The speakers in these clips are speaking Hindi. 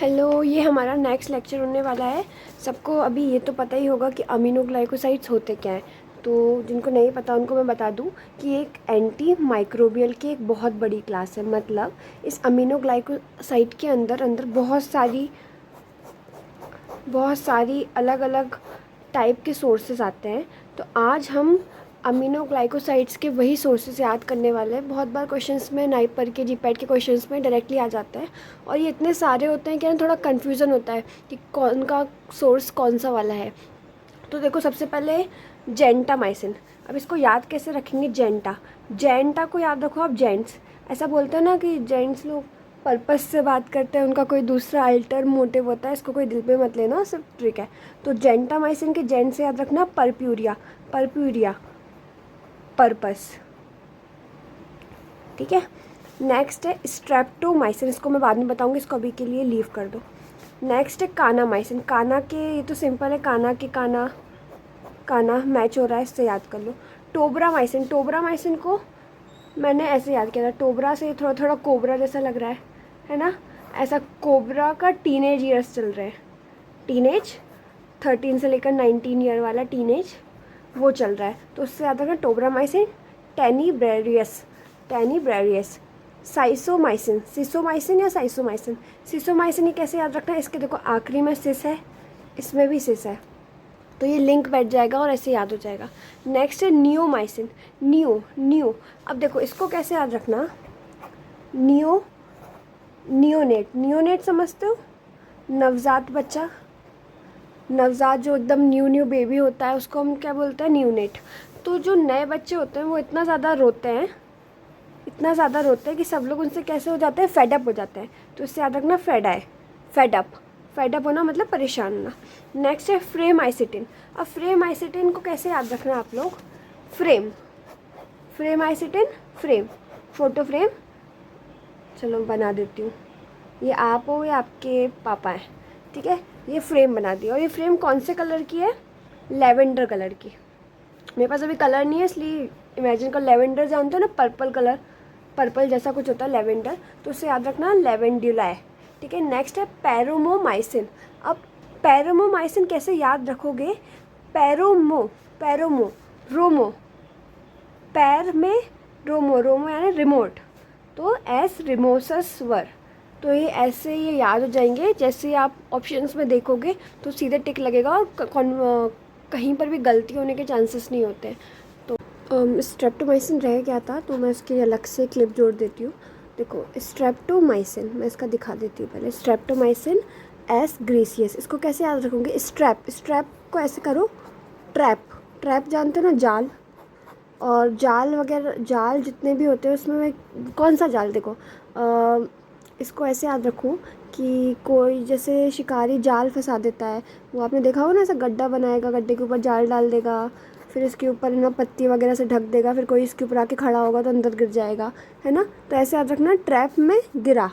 हेलो, ये हमारा नेक्स्ट लेक्चर होने वाला है। सबको अभी ये तो पता ही होगा कि अमीनोग्लाइकोसाइड्स होते क्या हैं। तो जिनको नहीं पता उनको मैं बता दूं कि एक एंटी माइक्रोबियल की एक बहुत बड़ी क्लास है। मतलब इस अमीनोग्लाइकोसाइड के अंदर अंदर बहुत सारी अलग अलग टाइप के सोर्सेज आते हैं। तो आज हम अमीनोग्लाइकोसाइड्स के वही सोर्सेज याद करने वाले हैं। बहुत बार क्वेश्चंस में नाइपर के जीपैट के क्वेश्चंस में डायरेक्टली आ जाता है और ये इतने सारे होते हैं कि ना थोड़ा कन्फ्यूज़न होता है कि कौन का सोर्स कौन सा वाला है। तो देखो, सबसे पहले जेंटामाइसिन। अब इसको याद कैसे रखेंगे? जेंटा को याद रखो आप। जेंट्स ऐसा बोलते हैं ना कि जेंट्स लोग पर्पस से बात करते हैं, उनका कोई दूसरा अल्टर मोटिव होता है। इसको कोई दिल पे मत लेना, सिर्फ ट्रिक है। तो जेंटामाइसिन के जेंट से याद रखना परप्यूरिया पर्पस। ठीक है। नेक्स्ट है स्ट्रेप्टोमाइसिन। इसको मैं बाद में बताऊंगी, इसको अभी के लिए लीव कर दो। नेक्स्ट है कानामाइसिन। काना के ये तो सिंपल है, काना मैच हो रहा है, इससे याद कर लो। टोब्रामाइसिन को मैंने ऐसे याद किया था। टोबरा से थोड़ा थोड़ा कोबरा जैसा लग रहा है ना। ऐसा कोबरा का टीनेज ईयर्स चल रहे हैं। टीनेज 13 से लेकर 19 ईयर वाला टीनेज वो चल रहा है, तो उससे याद रखना टोब्रामाइसिन। टेनीब्रेरियस। सिसोमाइसिन या साइसोमाइसिन ये कैसे याद रखना है? इसके देखो आखिरी में सिस है, इसमें भी सिस है, तो ये लिंक बैठ जाएगा और ऐसे याद हो जाएगा। नेक्स्ट है नियोमाइसिन। नियो अब देखो इसको कैसे याद रखना? नियोनेट समझते हो? नवजात बच्चा, नवजात जो एकदम न्यू बेबी होता है उसको हम क्या बोलते हैं? नियोनेट। तो जो नए बच्चे होते हैं वो इतना ज़्यादा रोते हैं कि सब लोग उनसे कैसे हो जाते हैं? फेडअप हो जाते हैं। तो इससे याद रखना फेडअप होना मतलब परेशान होना। नेक्स्ट है फ्रेमाइसिटिन। अब फ्रेमाइसिटिन को कैसे याद रखना आप लोग? फ्रेमाइसिटिन, फोटो फ्रेम। चलो बना देती हूँ, ये आप हो या आपके पापा हैं, ठीक है। ये फ्रेम बना दिया। और ये फ्रेम कौन से कलर की है? लेवेंडर कलर की। मेरे पास अभी कलर नहीं है इसलिए इमेजिन कर। लेवेंडर जानते हो ना, पर्पल कलर, पर्पल जैसा कुछ होता है लेवेंडर, तो उसे याद रखना लेवेंडुलाए। ठीक है। नेक्स्ट है पैरोमोमाइसिन। अब पैरोमोमाइसिन कैसे याद रखोगे? पैरोमो रोमो, पैर में रोमो यानी रिमोट, तो एस रिमोसस वर। तो ये ऐसे ये याद हो जाएंगे। जैसे आप ऑप्शंस में देखोगे तो सीधे टिक लगेगा और कहीं पर भी गलती होने के चांसेस नहीं होते। तो स्ट्रेप्टोमाइसिन रह गया था, तो मैं इसकी अलग से क्लिप जोड़ देती हूँ। देखो स्ट्रेप्टोमाइसिन मैं इसका दिखा देती हूँ पहले। Streptomyces griseus. इसको कैसे याद रखोगे? स्ट्रैप को ऐसे करो, ट्रैप जानते हो ना, जाल। और जाल वगैरह, जाल जितने भी होते हैं उसमें मैं कौन सा जाल, देखो इसको ऐसे याद रखूँ कि कोई जैसे शिकारी जाल फंसा देता है, वो आपने देखा होगा ना, ऐसा गड्ढा बनाएगा, गड्ढे के ऊपर जाल डाल देगा, फिर इसके ऊपर ना पत्ती वगैरह से ढक देगा, फिर कोई इसके ऊपर आके खड़ा होगा तो अंदर गिर जाएगा, है ना। तो ऐसे याद रखना, ट्रैप में गिरा।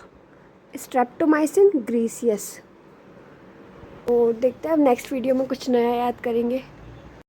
स्ट्रेप्टोमाइसिन ग्रीसियस। तो देखते हैं अब नेक्स्ट वीडियो में कुछ नया याद करेंगे।